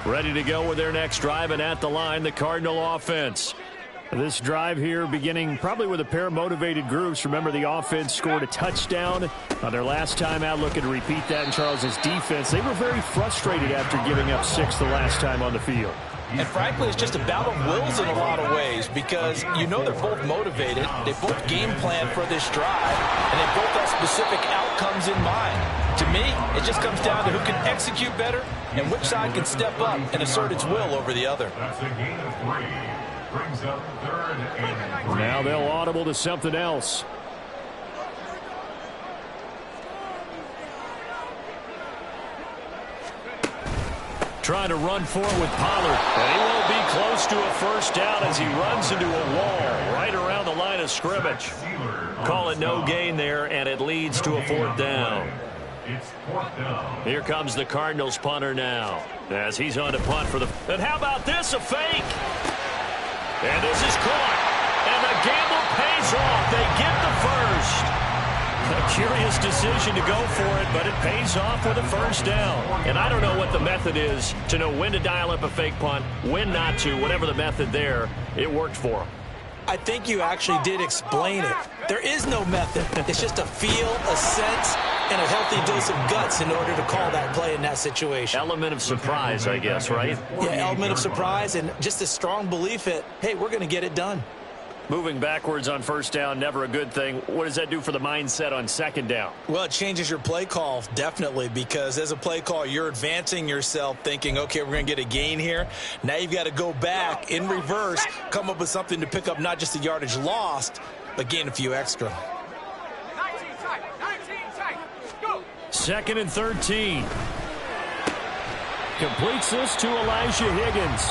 Ready to go with their next drive, and at the line, the Cardinal offense. This drive here beginning probably with a pair of motivated groups. Remember, the offense scored a touchdown on their last time out, looking to repeat that in Charles's defense. They were very frustrated after giving up 6 the last time on the field. And frankly, it's just a battle of wills in a lot of ways because you know they're both motivated. They both game plan for this drive, and they both have specific outcomes in mind. To me, it just comes down to who can execute better and which side can step up and assert its will over the other. That's a gain of 3. Brings up 3rd and 3. Now they'll audible to something else. Trying to run for it with Pollard. And he won't be close to a first down as he runs into a wall right around the line of scrimmage. Call it no gain there, and it leads to a 4th down. It's 4th down. Here comes the Cardinals punter now as he's on to punt for the... And how about this, a fake? And this is caught. And the gamble pays off. They get the first. A curious decision to go for it, but it pays off with a first down. And I don't know what the method is to know when to dial up a fake punt, when not to. Whatever the method there, it worked for them. I think you actually did explain it. There is no method. It's just a feel, a sense, and a healthy dose of guts in order to call that play in that situation. Element of surprise, I guess, right? Yeah, element of surprise and just a strong belief that, hey, we're going to get it done. Moving backwards on first down, never a good thing. What does that do for the mindset on second down? Well, it changes your play call, definitely, because as a play call, you're advancing yourself thinking, okay, we're going to get a gain here. Now you've got to go back in reverse, come up with something to pick up not just the yardage lost, but gain a few extra. 19 tight, go. 2nd and 13. Completes this to Elijah Higgins.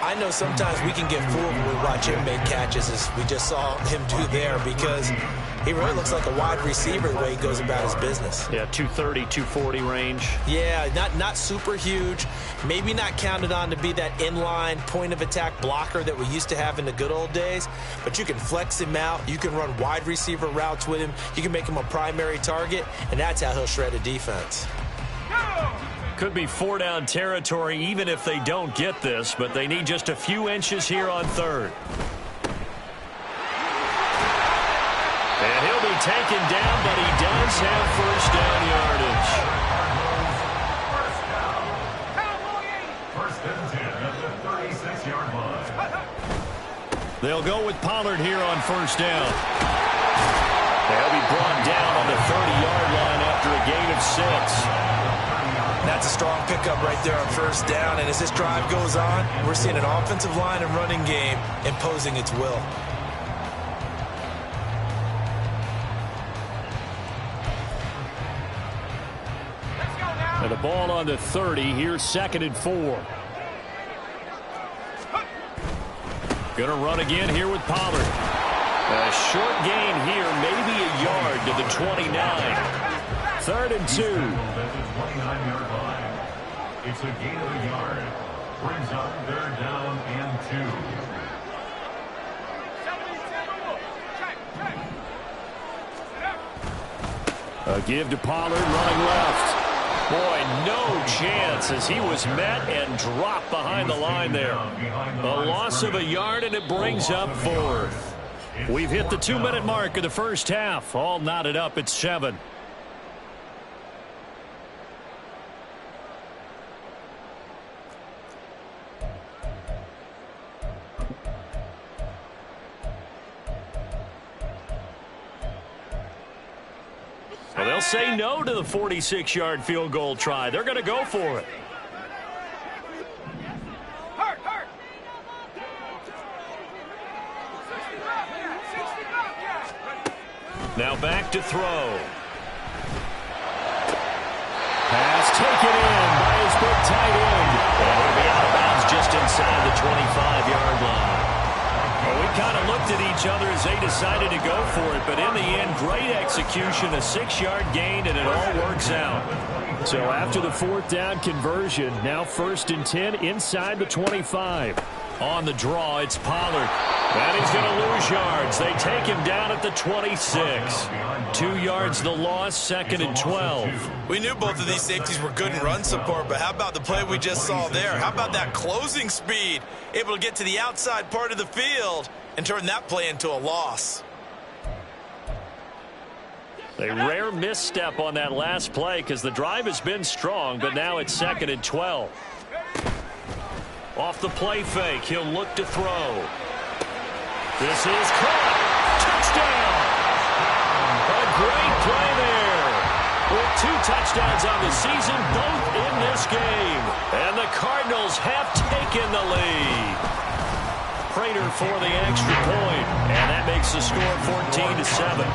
I know sometimes we can get fooled when we watch him make catches, as we just saw him do there, because he really looks like a wide receiver the way he goes about his business. Yeah, 230, 240 range. Yeah, not super huge. Maybe not counted on to be that inline point-of-attack blocker that we used to have in the good old days, but you can flex him out. You can run wide receiver routes with him. You can make him a primary target, and that's how he'll shred a defense. Could be 4-down territory even if they don't get this, but they need just a few inches here on 3rd. And he'll be taken down, but he does have first down yardage. First and 10 at the 36-yard line. They'll go with Pollard here on first down. They'll be brought down on the 30-yard line after a gain of 6. That's a strong pickup right there on first down, and as this drive goes on, we're seeing an offensive line and running game imposing its will. And the ball on the 30. Here's 2nd and 4. Gonna run again here with Pollard. A short gain here, maybe a yard to the 29. 3rd and 2. At the 29-yard line. It's a gain of a yard. Brings up 3rd down and 2. A give to Pollard, running left. Boy, no chance as he was met and dropped behind the line there. A loss of a yard, and it brings up 4th. We've hit the 2-minute mark of the first half. All knotted up at 7. Well, they'll say no to the 46-yard field goal try. They're going to go for it. Now back to throw. Pass taken in by his big tight end. And it'll be out of bounds just inside the 25-yard line. Well, we kind of looked at each other as they decided to go for it, but in the end, great execution, a 6-yard gain, and it all works out. So after the 4th down conversion, now 1st and 10 inside the 25. On the draw, it's Pollard. And he's going to lose yards. They take him down at the 26. 2 yards the loss, 2nd and 12. We knew both of these safeties were good in run support, but how about the play we just saw there? How about that closing speed? Able to get to the outside part of the field and turn that play into a loss. A rare misstep on that last play because the drive has been strong, but now it's 2nd and 12. Off the play fake, he'll look to throw. This is caught. Touchdown! A great play there. With 2 touchdowns on the season, both in this game. And the Cardinals have taken the lead. Prater for the extra point, and that makes the score 14-7.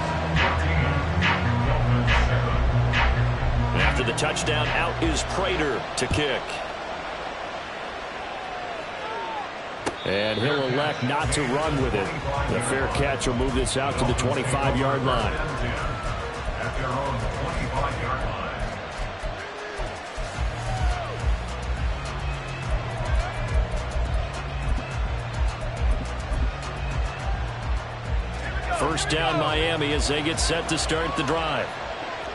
After the touchdown, out is Prater to kick. And he'll elect not to run with it. The fair catch will move this out to the 25-yard line. At their own 25-yard line. First down Miami as they get set to start the drive.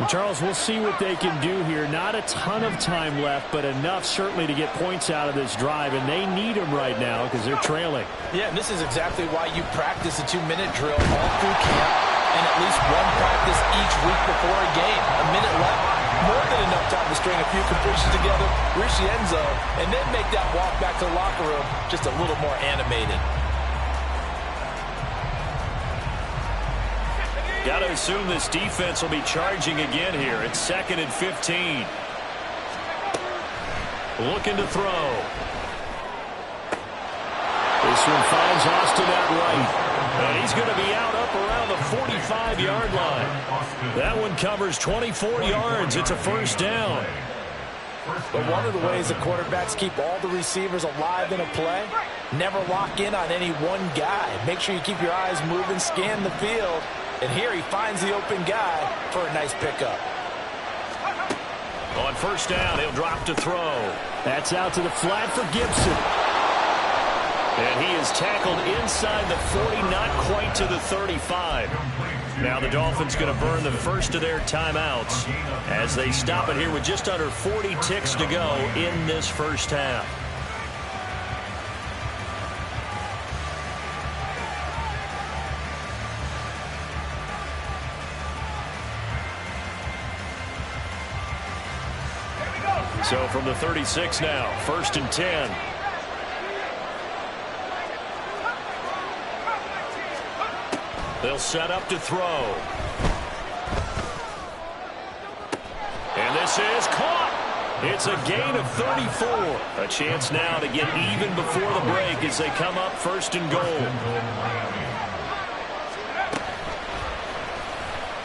Charles, we'll see what they can do here. Not a ton of time left, but enough certainly to get points out of this drive, and they need them right now because they're trailing. Yeah, and this is exactly why you practice a 2-minute drill all through camp and at least one practice each week before a game. A minute left, more than enough time to string a few completions together, reach the end zone, and then make that walk back to the locker room just a little more animated. Got to assume this defense will be charging again here. It's 2nd and 15. Looking to throw. This one finds Austin at right. And he's going to be out up around the 45-yard line. That one covers 24 yards. It's a first down. But one of the ways the quarterbacks keep all the receivers alive in a play, never lock in on any one guy. Make sure you keep your eyes moving, scan the field. And here he finds the open guy for a nice pickup. On first down, he'll drop to throw. That's out to the flat for Gibson. And he is tackled inside the 40, not quite to the 35. Now the Dolphins going to burn the first of their timeouts as they stop it here with just under 40 ticks to go in this first half. So from the 36 now, 1st and 10. They'll set up to throw. And this is caught. It's a gain of 34. A chance now to get even before the break as they come up 1st and goal.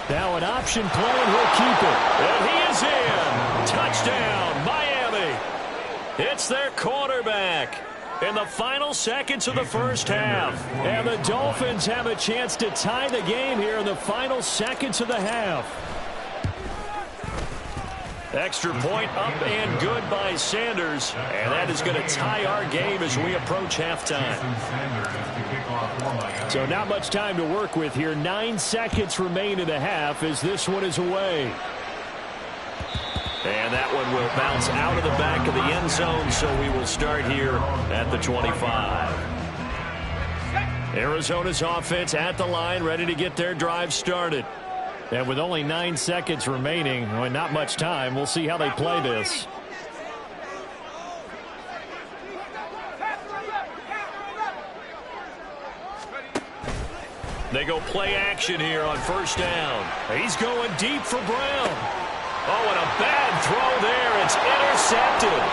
Now an option play, and he'll keep it. And he is in. Touchdown, Miami. It's their quarterback in the final seconds of the first half. And the Dolphins have a chance to tie the game here in the final seconds of the half. Extra point up and good by Sanders. And that is going to tie our game as we approach halftime. So not much time to work with here. 9 seconds remain in the half as this one is away. And that one will bounce out of the back of the end zone, so we will start here at the 25. Arizona's offense at the line, ready to get their drive started. And with only 9 seconds remaining, and not much time, we'll see how they play this. They go play action here on first down. He's going deep for Brown. Oh, and a bad throw there. It's intercepted.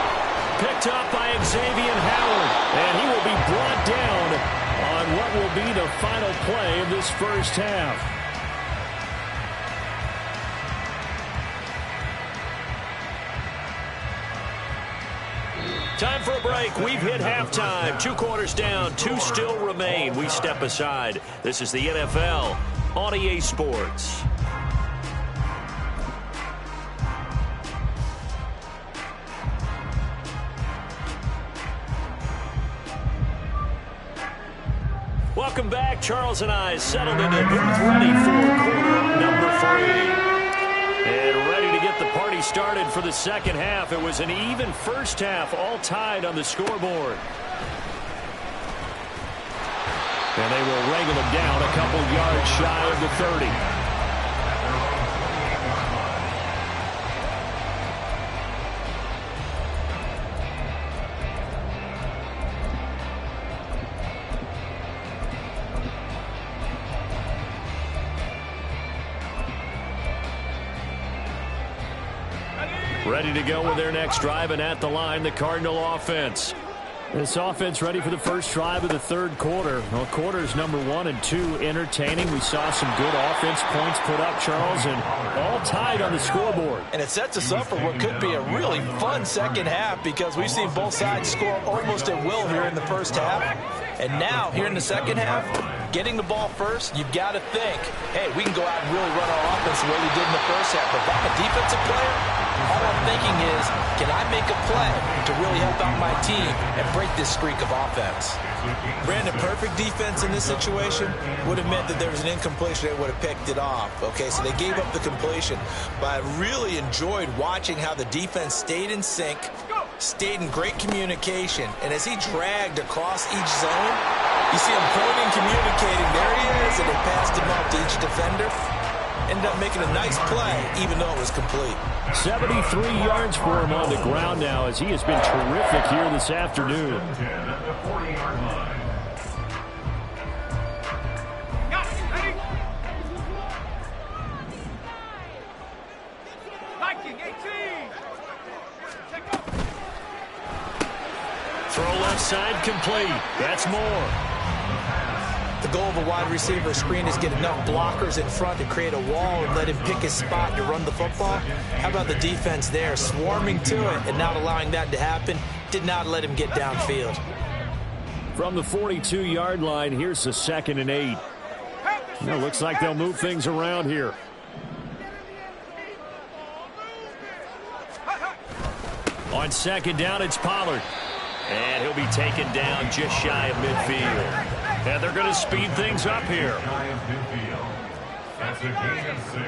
Picked up by Xavier Howard. And he will be brought down on what will be the final play of this first half. Time for a break. We've hit halftime. 2 quarters down. 2 still remain. We step aside. This is the NFL on EA Sports. Welcome back. Charles and I settled into the booth ready for quarter number 3. And ready to get the party started for the second half. It was an even first half, all tied on the scoreboard. And they will wrangle them down a couple yards shy of the 30. Ready to go with their next drive, and at the line, the Cardinal offense. This offense ready for the first drive of the third quarter. Well, quarters number 1 and 2 entertaining. We saw some good offense points put up, Charles, and all tied on the scoreboard. And it sets us up for what could be a really fun second half because we've seen both sides score almost at will here in the first half. And now, here in the second half, getting the ball first, you've got to think, hey, we can go out and really run our offense the way we did in the first half. But if I'm a defensive player, all I'm thinking is, can I make a play to really help out my team and break this streak of offense? Brandon, perfect defense in this situation would have meant that there was an incompletion that would have picked it off. Okay, so they gave up the completion. But I really enjoyed watching how the defense stayed in sync, stayed in great communication. And as he dragged across each zone, you see him pointing, communicating. There he is, and they passed him up to each defender. Ended up making a nice play, even though it was complete. 73 yards for him on the ground now, as he has been terrific here this afternoon. At the 40-yard line. Got it. Ready? Viking 18. Check up. Throw left side complete. That's more. The goal of a wide receiver screen is get enough blockers in front to create a wall and let him pick his spot to run the football. How about the defense there, swarming to it and not allowing that to happen? Did not let him get downfield. From the 42-yard line, here's the 2nd and 8. Now looks like they'll move things around here. On 2nd down, it's Pollard. And he'll be taken down just shy of midfield. And they're going to speed things up here. That's a gain of 6.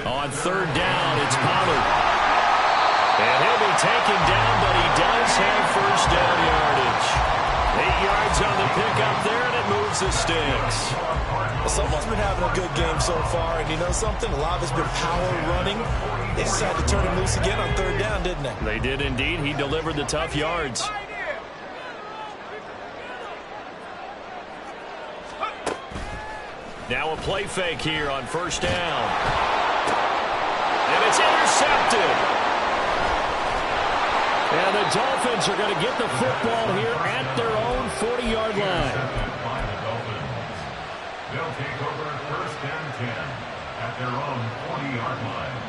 On 3rd down, it's Pollard. And he'll be taken down, but he does have first down yardage. 8 yards on the pickup there, and it moves the sticks. Well, someone's been having a good game so far, and you know something? A lot of it's been power running. They decided to turn him loose again on 3rd down, didn't they? They did indeed. He delivered the tough yards. Now a play fake here on 1st down. And it's intercepted. And the Dolphins are going to get the football here at their own 40-yard line. They'll take over 1st and 10 at their own 40-yard line.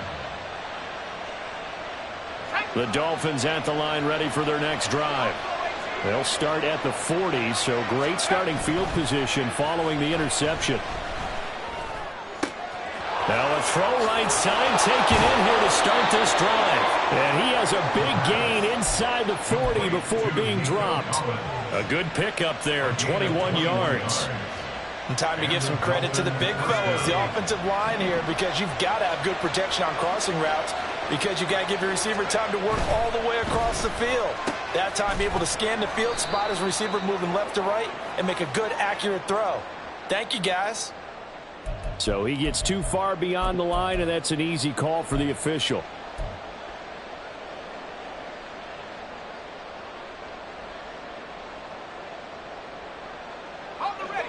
The Dolphins at the line, ready for their next drive. They'll start at the 40, so great starting field position following the interception. Now a throw right side taken in here to start this drive. And he has a big gain inside the 40 before being dropped. A good pickup there, 21 yards. And time to give some credit to the big fellas, the offensive line here, because you've got to have good protection on crossing routes because you've got to give your receiver time to work all the way across the field. That time, able to scan the field, spot his receiver moving left to right, and make a good, accurate throw. Thank you, guys. So he gets too far beyond the line, and that's an easy call for the official. Hold the ready.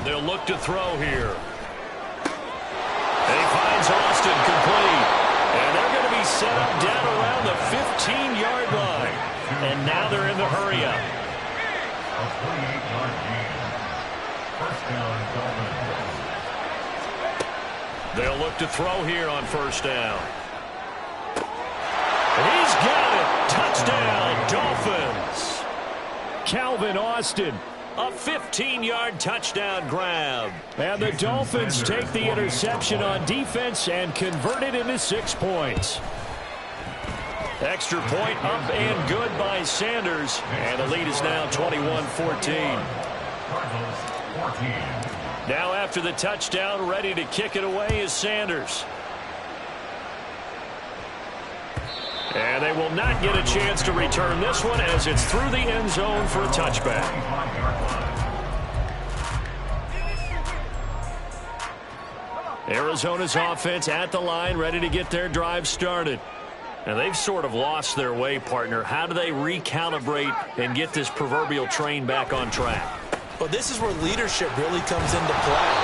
They'll look to throw here. And he finds Austin complete. And they're going to be set up down around the 15-yard line. And now they're in the hurry-up. A 28-yard gain. 1st down, Dolphins. They'll look to throw here on 1st down. And he's got it. Touchdown, Dolphins. Calvin Austin. A 15-yard touchdown grab. And the Dolphins take the interception on defense and convert it into 6 points. Extra point up and good by Sanders. And the lead is now 21-14. Now after the touchdown, ready to kick it away is Sanders. And they will not get a chance to return this one as it's through the end zone for a touchback. Arizona's offense at the line, ready to get their drive started. And they've sort of lost their way, partner. How do they recalibrate and get this proverbial train back on track? Well, this is where leadership really comes into play.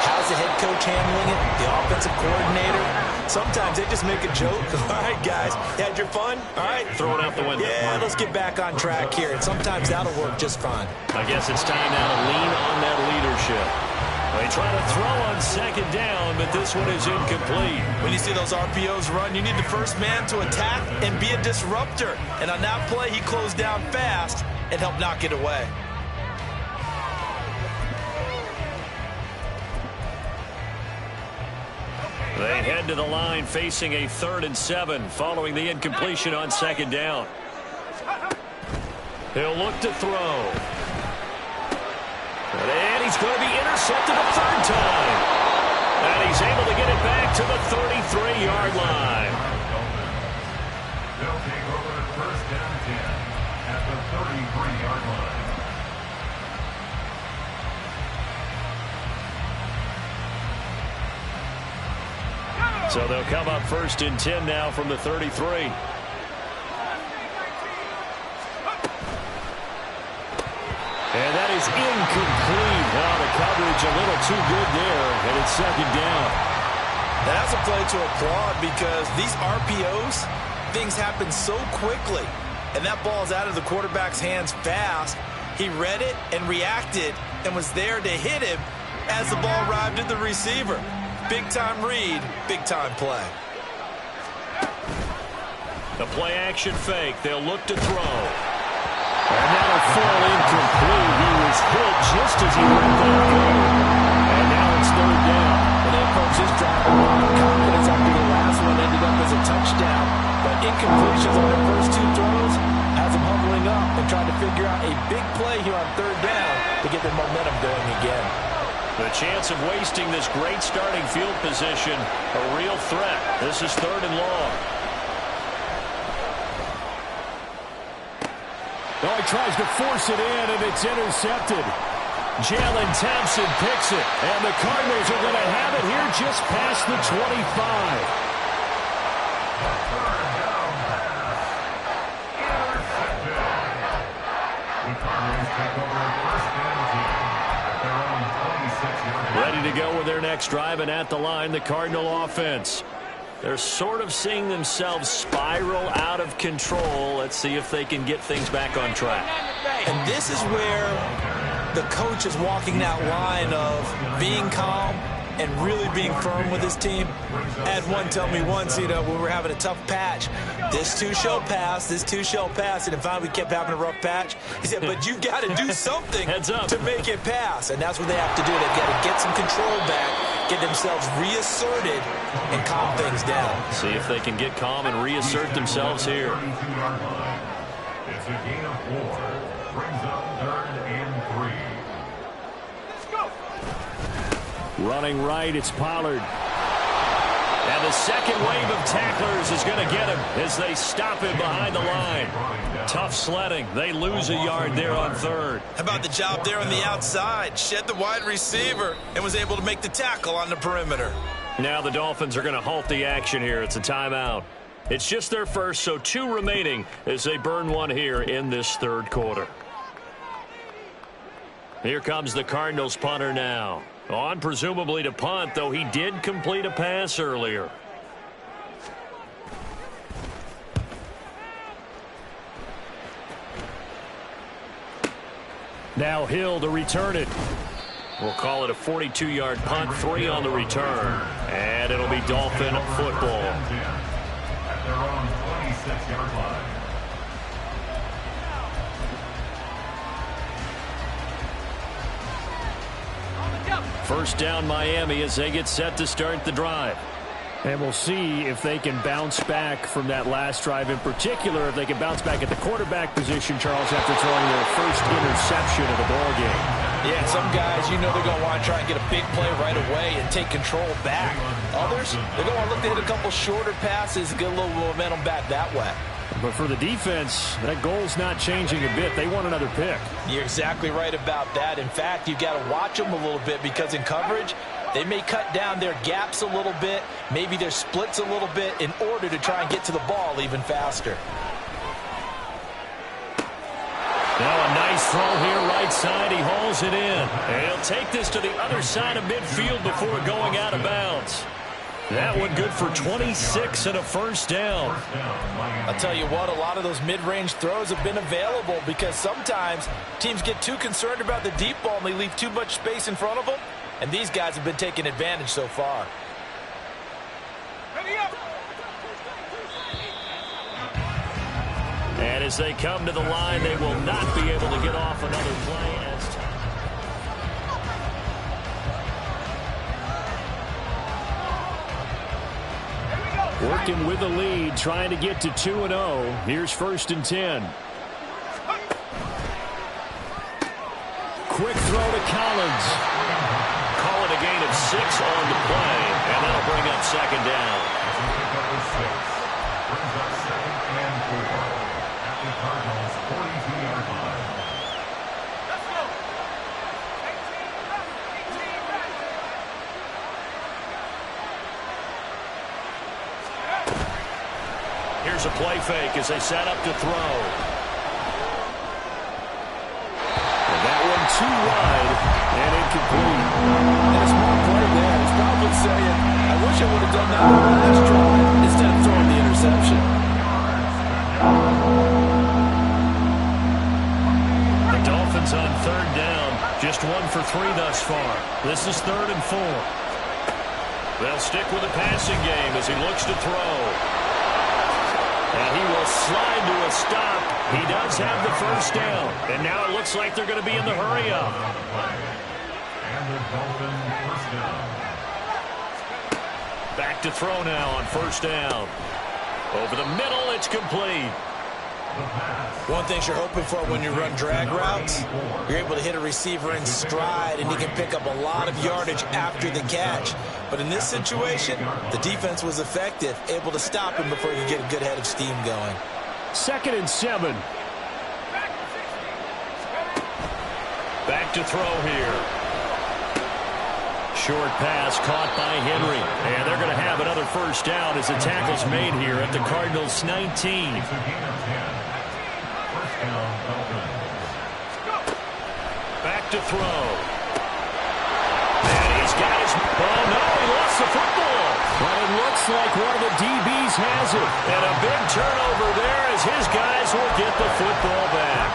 How's the head coach handling it? The offensive coordinator? Sometimes they just make a joke. All right, guys, you had your fun? All right. Throw it out the window. Yeah, let's get back on track here. And sometimes that'll work just fine. I guess it's time now to lean on that leadership. They try to throw on second down, but this one is incomplete. When you see those RPOs run, you need the first man to attack and be a disruptor. And on that play, he closed down fast and helped knock it away. They head to the line facing a 3rd and 7 following the incompletion on second down. He'll look to throw. And he's going to be intercepted a 3rd time. And he's able to get it back to the 33-yard line. They'll take over the 1st and 10 at the 33-yard line. So they'll come up 1st and 10 now from the 33. And that is incomplete. Wow, the coverage a little too good there, and it's 2nd down. That's a play to applaud because these RPOs, things happen so quickly. And that ball's out of the quarterback's hands fast. He read it and reacted and was there to hit him as the ball arrived at the receiver. Big-time read, big-time play. The play-action fake. They'll look to throw. And that'll fall incomplete. He was hit just as he let that go. And now it's 3rd down. And then, folks, this drive, a lot of confidence after the last one ended up as a touchdown. But incompletions on their first 2 throws has them humbling up and trying to figure out a big play here on 3rd down to get their momentum going again. The chance of wasting this great starting field position, a real threat. This is 3rd and long. Oh, he tries to force it in, and it's intercepted. Jalen Thompson picks it, and the Cardinals are going to have it here just past the 25. Ready to go with their next drive, and at the line, the Cardinal offense. They're sort of seeing themselves spiral out of control. Let's see if they can get things back on track. And this is where the coach is walking that line of being calm and really being firm with his team. Had one tell me once, when we were having a tough patch, this too shall pass, this too shall pass. And if finally we kept having a rough patch, he said, but you've got to do something to make it pass. And that's what they have to do. They've got to get some control back, get themselves reasserted, and calm things down. See if they can get calm and reassert themselves here. It's a gain of 4. Brings up 3rd and 3. Running right, it's Pollard. And the second wave of tacklers is going to get him as they stop him behind the line. Tough sledding. They lose a yard there on 3rd. How about the job there on the outside? Shed the wide receiver and was able to make the tackle on the perimeter. Now the Dolphins are going to halt the action here. It's a timeout. It's just their first, so 2 remaining as they burn one here in this 3rd quarter. Here comes the Cardinals punter now. On presumably to punt, though he did complete a pass earlier. Now Hill to return it. We'll call it a 42-yard punt, 3 on the return. And it'll be Dolphin football. At their own 26-yard line. First down Miami as they get set to start the drive. And we'll see if they can bounce back from that last drive in particular, if they can bounce back at the quarterback position, Charles, after throwing their first interception of the ball game. Yeah, some guys, you know they're going to want to try and get a big play right away and take control back. Others, they're going to want to look to hit a couple shorter passes and get a little momentum back that way. But for the defense, that goal's not changing a bit. They want another pick. You're exactly right about that. In fact, you've got to watch them a little bit because in coverage, they may cut down their gaps a little bit, maybe their splits a little bit in order to try and get to the ball even faster. Now a nice throw here right side. He hauls it in. And he'll take this to the other side of midfield before going out of bounds. That one good for 26 and a first down. I'll tell you what, a lot of those mid-range throws have been available because sometimes teams get too concerned about the deep ball and they leave too much space in front of them. And these guys have been taking advantage so far. Ready up. And as they come to the line, they will not be able to get off another play. Working with the lead, trying to get to 2-0. Here's 1st and 10. Quick throw to Collins. Call it a gain of 6 on the play, and that'll bring up 2nd down. Brings up 2nd and 4 at the Cardinals' 42-yard line. Let's go. 18 back. 18 back. Here's a play fake as they set up to throw. And that one too wide and incomplete. And a smart play there. He's probably saying, I wish I would have done that on the last drive instead of throwing the interception. The Dolphins on 3rd down. Just 1 for 3 thus far. This is 3rd and 4. They'll stick with the passing game as he looks to throw. And he will slide to a stop. He does have the first down. And now it looks like they're going to be in the hurry up. And the Dolphins first down. Back to throw now on 1st down. Over the middle, it's complete. One thing you're hoping for when you run drag routes, you're able to hit a receiver in stride and he can pick up a lot of yardage after the catch. But in this situation, the defense was effective, able to stop him before he could get a good head of steam going. 2nd and 7. Back to throw here. Short pass caught by Henry. And they're going to have another first down as the tackle's made here at the Cardinals' 19. It's a gain of 10. First down, Dolphins. Back to throw. And he's got his... Oh, no, he lost the football. But it looks like one of the DBs has it. And a big turnover there as his guys will get the football back.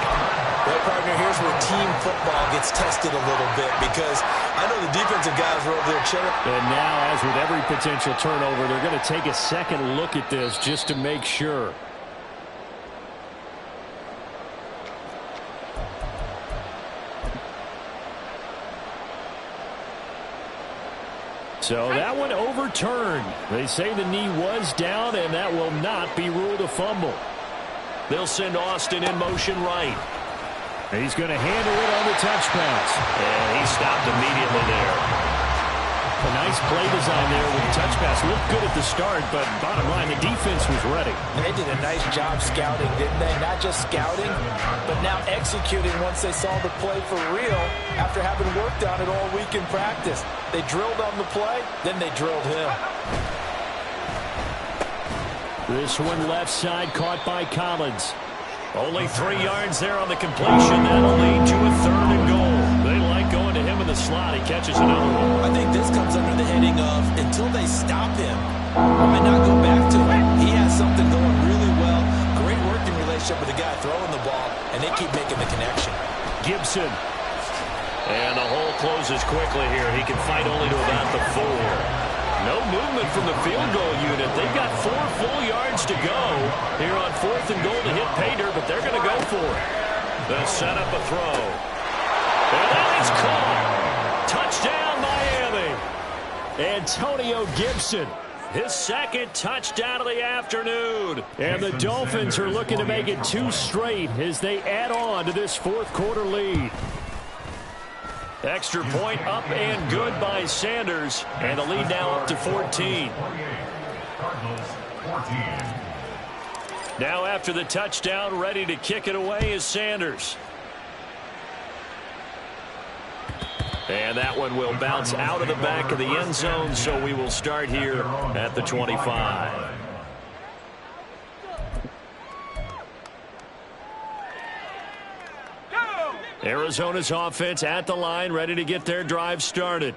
Well, partner, here's where team football gets tested a little bit because I know the defensive guys were over there chilling. And now, as with every potential turnover, they're going to take a second look at this just to make sure. So that one overturned. They say the knee was down, and that will not be ruled a fumble. They'll send Austin in motion right. He's going to handle it on the touch pass. And he stopped immediately there. A nice play design there with the touch pass. Looked good at the start, but bottom line, the defense was ready. They did a nice job scouting, didn't they? Not just scouting, but now executing once they saw the play for real after having worked on it all week in practice. They drilled on the play, then they drilled him. This one left side caught by Collins. Only 3 yards there on the completion. That'll lead to a 3rd and goal. They like going to him in the slot. He catches another one. I think this comes under the heading of until they stop him, I might not go back to him. He has something going really well. Great working relationship with the guy throwing the ball, and they keep making the connection. Gibson. And the hole closes quickly here. He can fight only to about the 4. No movement from the field goal unit. They've got 4 full yards to go here on 4th and goal to hit pay dirt, but they're going to go for it. They'll set up a throw. And then it's caught. Touchdown, Miami. Antonio Gibson. His second touchdown of the afternoon. And the Dolphins are looking to make it 2 straight as they add on to this fourth quarter lead. Extra point up and good by Sanders. And the lead now up to 14. Now after the touchdown, ready to kick it away is Sanders. And that one will bounce out of the back of the end zone, so we will start here at the 25. Arizona's offense at the line, ready to get their drive started.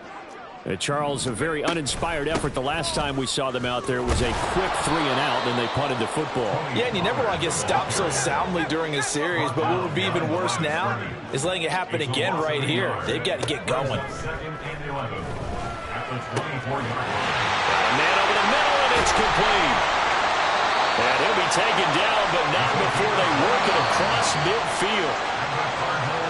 Charles, a very uninspired effort the last time we saw them out there. It was a quick 3 and out, and they punted the football. Yeah, and you never want to get stopped so soundly during a series, but what would be even worse now is letting it happen again right here. They've got to get going. A man over the middle, and it's complete. And he'll be taken down, but not before they work it across midfield.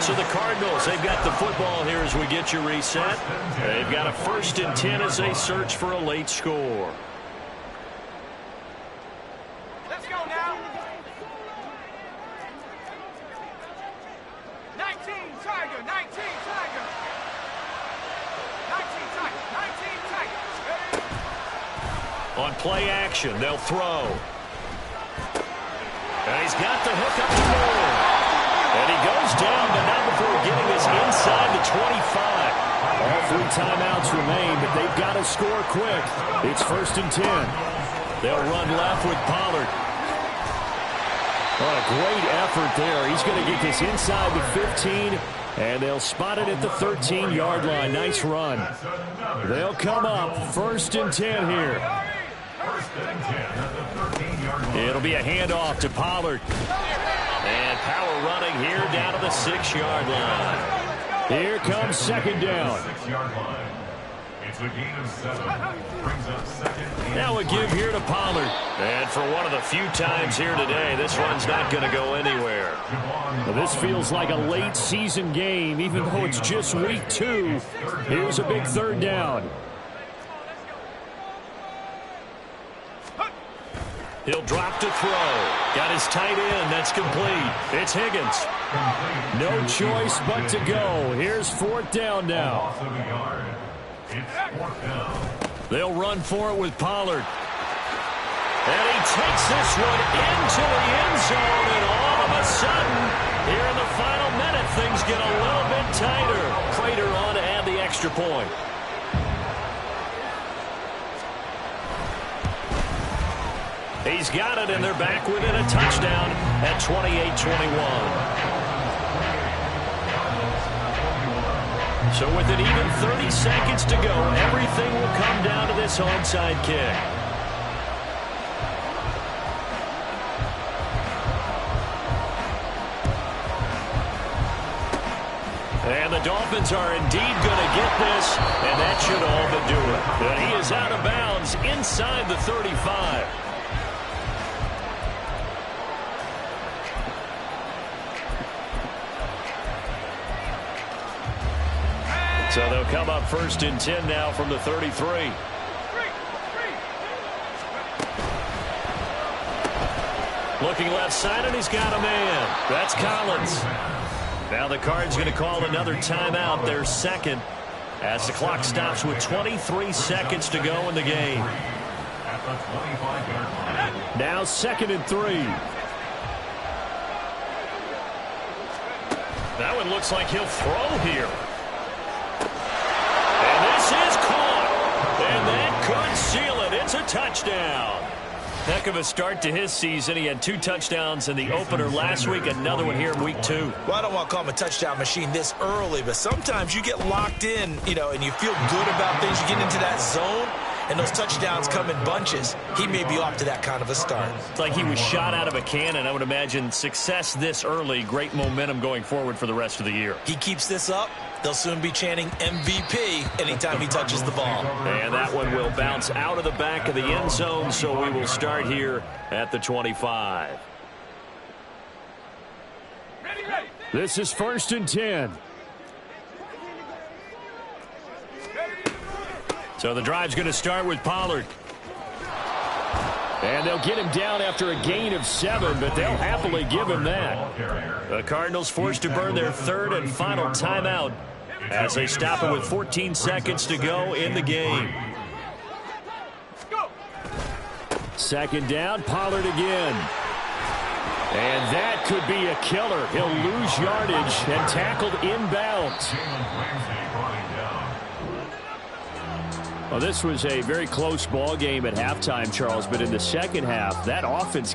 So the Cardinals, they've got the football here as we get you reset. They've got a 1st and 10 as they search for a late score. Let's go now. 19 Tiger, 19 Tiger. 19 Tiger, 19 Tiger. On play action, they'll throw. And he's got the hook up the middle. And he goes down, but not before getting this inside the 25. All 3 timeouts remain, but they've got to score quick. It's 1st and 10. They'll run left with Pollard. Oh, a great effort there. He's going to get this inside the 15, and they'll spot it at the 13-yard line. Nice run. They'll come up 1st and 10 here. It'll be a handoff to Pollard. And power running here down to the 6-yard line. Here comes 2nd down. It's a gain of 7. Brings up 2nd. Now a give here to Pollard. And for one of the few times here today, this one's not going to go anywhere. Well, this feels like a late season game, even though it's just week 2. Here's a big 3rd down. He'll drop to throw. Got his tight end. That's complete. It's Higgins. No choice but to go. Here's 4th down now. They'll run for it with Pollard. And he takes this one into the end zone. And all of a sudden, here in the final minute, things get a little bit tighter. Prater on to add the extra point. He's got it, and they're back within a touchdown at 28-21. So with an even 30 seconds to go, everything will come down to this onside kick. And the Dolphins are indeed going to get this, and that should all but do it. And he is out of bounds inside the 35. So they'll come up 1st and 10 now from the 33. Looking left side, and he's got a man. That's Collins. Now the Cards going to call another timeout, their 2nd, as the clock stops with 23 seconds to go in the game. Now 2nd and 3. That one looks like he'll throw here. And this is caught. And that could seal it. It's a touchdown. Heck of a start to his season. He had 2 touchdowns in the opener last week, another one here in week 2. Well, I don't want to call him a touchdown machine this early, but sometimes you get locked in, and you feel good about things. You get into that zone, and those touchdowns come in bunches. He may be off to that kind of a start. It's like he was shot out of a cannon. I would imagine success this early, great momentum going forward for the rest of the year. He keeps this up, they'll soon be chanting MVP anytime he touches the ball. And that one will bounce out of the back of the end zone, so we will start here at the 25. This is 1st and 10. So the drive's going to start with Pollard. And they'll get him down after a gain of 7, but they'll happily give him that. The Cardinals forced to burn their third and final timeout as they stop it with 14 seconds to go in the game. Second down, Pollard again. And that could be a killer. He'll lose yardage and tackled inbounds. Well, this was a very close ball game at halftime, Charles, but in the second half, that offense